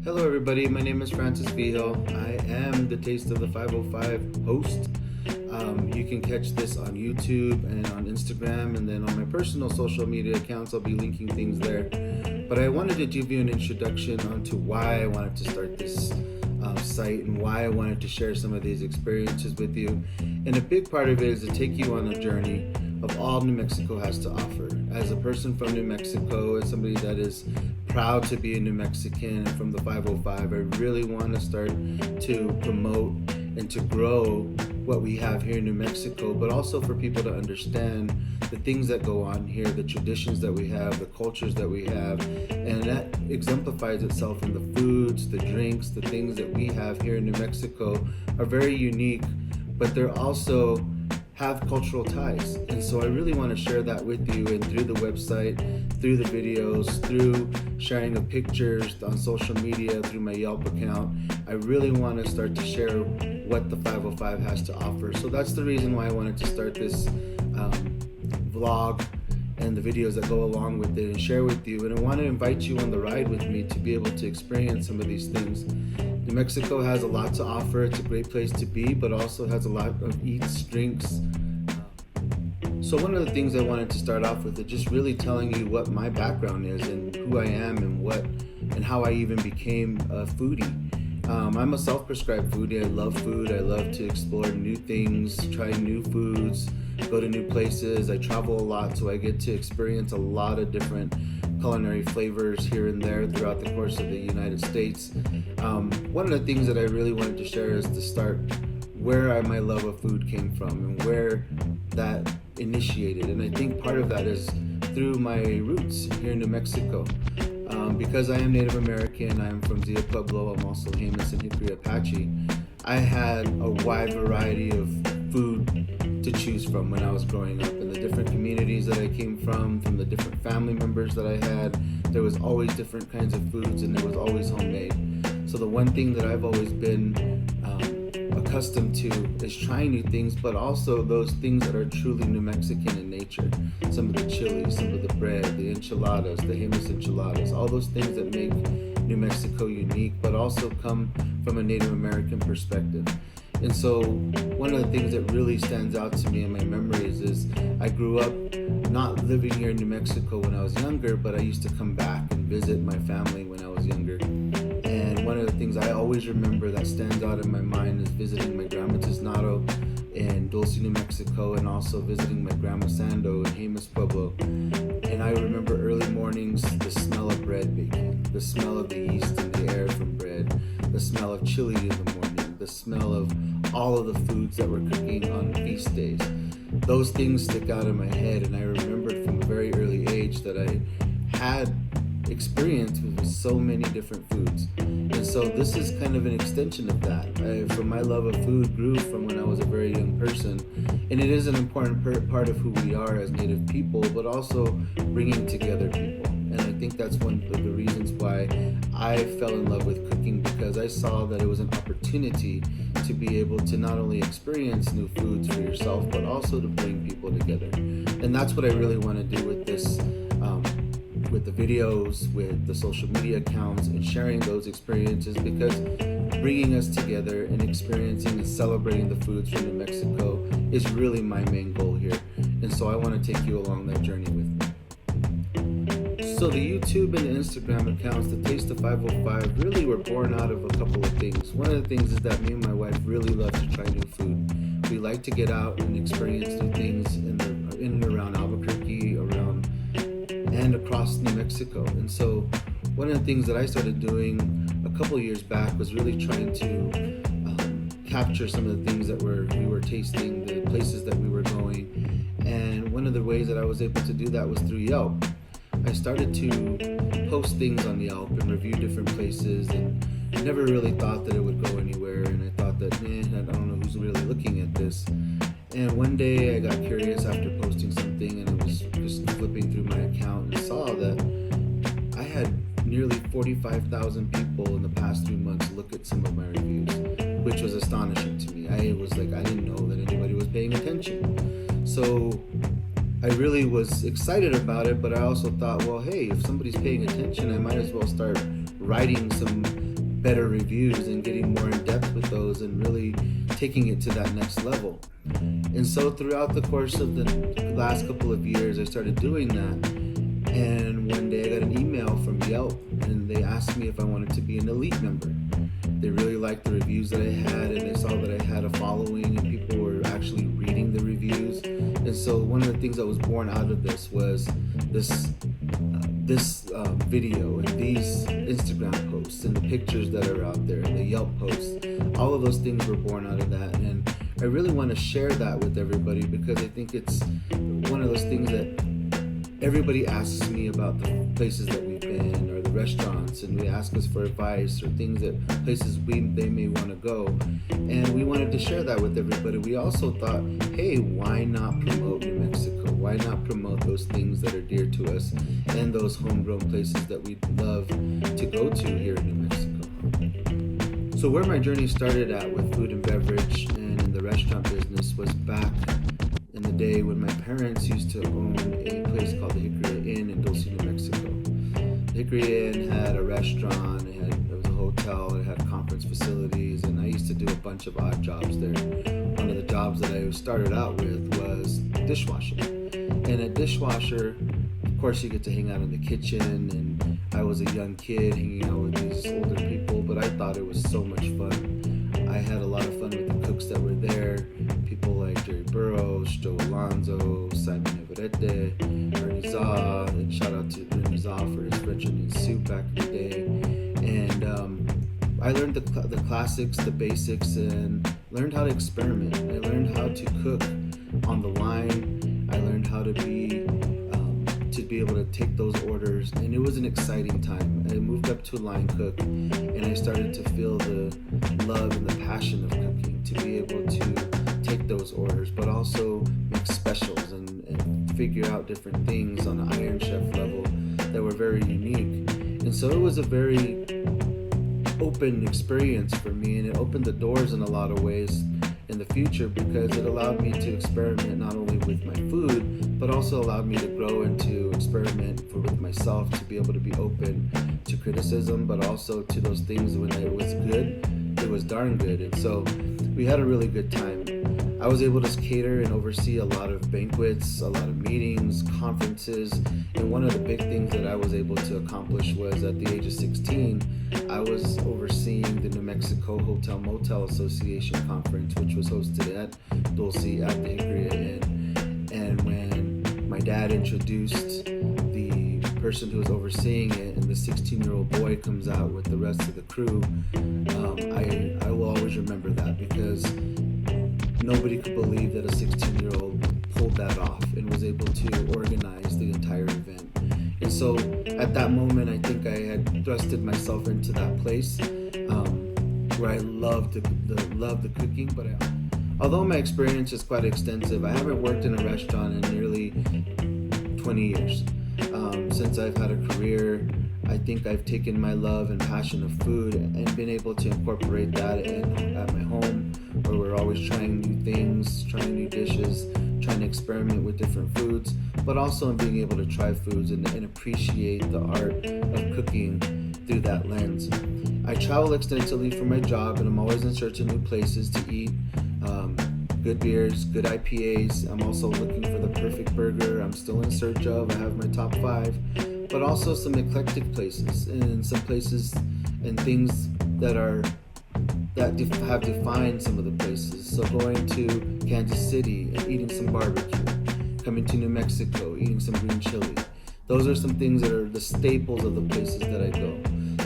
Hello, everybody. My name is Francis Vigil. I am the Taste of the 505 host. You can catch this on YouTube and on Instagram, and then on my personal social media accounts, I'll be linking things there. But I wanted to give you an introduction onto why I wanted to start this site and why I wanted to share some of these experiences with you. And a big part of it is to take you on a journey of all New Mexico has to offer. As a person from New Mexico, as somebody that is proud to be a New Mexican and from the 505, I really want to start to promote and to grow what we have here in New Mexico, but also for people to understand the things that go on here, the traditions that we have, the cultures that we have, and that exemplifies itself in the foods, the drinks, the things that we have here in New Mexico are very unique, but they're also have cultural ties. And so I really want to share that with you, and through the website, through the videos, through sharing of pictures on social media, through my Yelp account, I really want to start to share what the 505 has to offer. So that's the reason why I wanted to start this vlog and the videos that go along with it and share with you. And I want to invite you on the ride with me to be able to experience some of these things. New Mexico has a lot to offer. It's a great place to be, but also has a lot of eats, drinks. So one of the things I wanted to start off with is just really telling you what my background is and who I am and how I even became a foodie. I'm a self-prescribed foodie. I love food. I love to explore new things, try new foods, go to new places. I travel a lot, so I get to experience a lot of different culinary flavors here and there throughout the course of the United States. One of the things that I really wanted to share is to start where my love of food came from and where that initiated. And I think part of that is through my roots here in New Mexico. Because I am Native American, I am from Zia Pueblo, I'm also Jemez and Hickory Apache. I had a wide variety of food to choose from when I was growing up, in the different communities that I came from the different family members that I had. There was always different kinds of foods, and there was always homemade. So the one thing that I've always been accustomed to is trying new things, but also those things that are truly New Mexican in nature. Some of the chili, some of the bread, the enchiladas, the Jemez enchiladas, all those things that make New Mexico unique, but also come from a Native American perspective. And so one of the things that really stands out to me in my memories is I grew up not living here in New Mexico when I was younger, but I used to come back and visit my family when I was younger. And one of the things I always remember that stands out in my mind is visiting my grandma Tiznado in Dulce, New Mexico, and also visiting my grandma Sando in Jemez Pueblo. And I remember early mornings, the smell of bread baking, the smell of the yeast in the air from bread, the smell of chili in the morning, the smell of all of the foods that were cooking on feast days. Those things stick out in my head, and I remembered from a very early age that I had experience with so many different foods. And so this is kind of an extension of that. From my love of food grew from when I was a very young person, and it is an important part of who we are as Native people, but also bringing together people. And I think that's one of the reasons why I fell in love with cooking, because I saw that it was an opportunity to be able to not only experience new foods for yourself, but also to bring people together. And that's what I really want to do with this, with the videos, with the social media accounts, and sharing those experiences, because bringing us together and experiencing and celebrating the foods from New Mexico is really my main goal here. And so I want to take you along that journey with me. So the YouTube and the Instagram accounts, the Taste of 505, really were born out of a couple of things. One of the things is that me and my wife really love to try new food. We like to get out and experience new things in and around Albuquerque, and across New Mexico. And so one of the things that I started doing a couple years back was really trying to capture some of the things that we were tasting, the places that we were going. And one of the ways that I was able to do that was through Yelp. I started to post things on Yelp and review different places, and I never really thought that it would go anywhere. And I thought that, I don't know who's really looking at this. And one day I got curious after posting something, and I was just flipping through my account and saw that I had nearly 45,000 people in the past 3 months look at some of my reviews, which was astonishing to me. I didn't know that anybody was paying attention. So I really was excited about it, but I also thought, well, hey, if somebody's paying attention, I might as well start writing some better reviews and getting more in depth with those and really taking it to that next level. And so throughout the course of the last couple of years, I started doing that. And one day I got an email from Yelp, and they asked me if I wanted to be an elite member. They really liked the reviews that I had, and they saw that I had a following and people were actually reading the reviews. And so one of the things that was born out of this was this video and these Instagram posts and the pictures that are out there and the Yelp posts. All of those things were born out of that, and I really want to share that with everybody because I think it's one of those things that everybody asks me about the places that we've been or the restaurants, and they ask us for advice or things that places they may want to go, and we wanted to share that with everybody. We also thought, hey, why not promote New Mexico? Why not promote those things that are dear to us and those homegrown places that we'd love to go to here in New Mexico? So where my journey started at with food and beverage and in the restaurant business was back in the day when my parents used to own a place called the Hickory Inn in Dulce, New Mexico. The Hickory Inn had a restaurant, it was a hotel, it had conference facilities, and I used to do a bunch of odd jobs there. One of the jobs that I started out with was dishwasher. And a dishwasher, of course, you get to hang out in the kitchen, and I was a young kid hanging out with these older people, but I thought it was so much fun. I had a lot of fun with the cooks that were there, people like Jerry Burroughs, Joe Alonzo, Simon Everette, Ernie Zaw, and shout out to Ernie Zaw for his French onion soup back in the day. And I learned the classics, the basics, and learned how to experiment. I learned how to cook on the line. I learned how to be able to take those orders, and it was an exciting time. I moved up to line cook, and I started to feel the love and the passion of cooking, to be able to take those orders, but also make specials and figure out different things on an Iron Chef level that were very unique. And so it was a very open experience for me, and it opened the doors in a lot of ways in the future because it allowed me to experiment not only with my food, but also allowed me to grow and to experiment with myself, to be able to be open to criticism, but also to those things when it was good, it was darn good. And so we had a really good time. I was able to cater and oversee a lot of banquets, a lot of meetings, conferences, and one of the big things that I was able to accomplish was at the age of 16, I was overseeing the New Mexico Hotel Motel Association conference, which was hosted at Dulce at the Hickory Inn. And when my dad introduced the person who was overseeing it, and the 16-year-old boy comes out with the rest of the crew, I will always remember that because nobody could believe that a 16-year-old pulled that off and was able to organize the entire event. And so at that moment, I think I had thrusted myself into that place where I loved the cooking. But although my experience is quite extensive, I haven't worked in a restaurant in nearly 20 years. Since I've had a career, I think I've taken my love and passion of food and been able to incorporate that at my home, where we're always trying new things, trying new dishes, trying to experiment with different foods, but also in being able to try foods and appreciate the art of cooking through that lens. I travel extensively for my job, and I'm always in search of new places to eat, good beers, good IPAs. I'm also looking for the perfect burger. I'm still in search of. I have my top 5, but also some eclectic places and some places and things that have defined some of the places. So going to Kansas City and eating some barbecue, coming to New Mexico, eating some green chili. Those are some things that are the staples of the places that I go.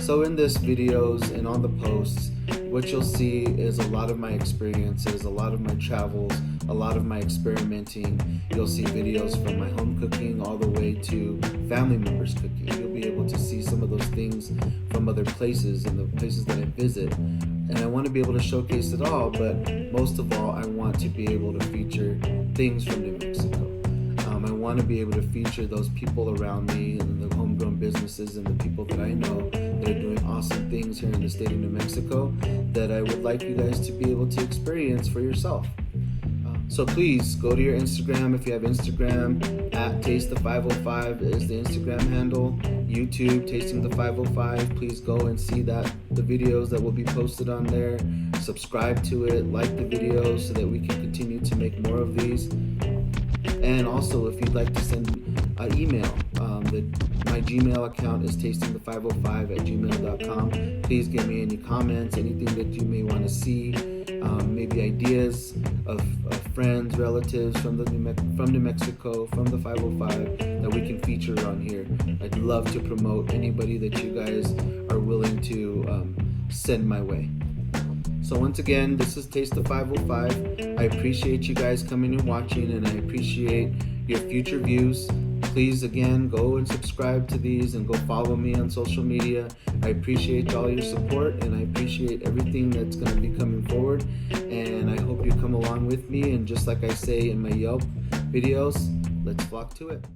So in this videos and on the posts, what you'll see is a lot of my experiences, a lot of my travels, a lot of my experimenting. You'll see videos from my home cooking all the way to family members cooking. You'll be able to see some of those things from other places and the places that I visit. And I want to be able to showcase it all, but most of all, I want to be able to feature things from New Mexico. I want to be able to feature those people around me and the homegrown businesses and the people that I know that are doing awesome things here in the state of New Mexico that I would like you guys to be able to experience for yourself. So please go to your Instagram if you have Instagram, at Taste the 505 is the Instagram handle. YouTube, Tasting the 505. Please go and see the videos that will be posted on there. Subscribe to it, like the videos so that we can continue to make more of these. And also, if you'd like to send an email, my Gmail account is tasting505@gmail.com. Please give me any comments, anything that you may want to see, maybe ideas of friends, relatives from New Mexico, from the 505 that we can feature on here. I'd love to promote anybody that you guys are willing to send my way. So once again, this is Taste the 505. I appreciate you guys coming and watching, and I appreciate your future views. Please, again, go and subscribe to these and go follow me on social media. I appreciate all your support, and I appreciate everything that's going to be coming forward. And I hope you come along with me. And just like I say in my Yelp videos, let's flock to it.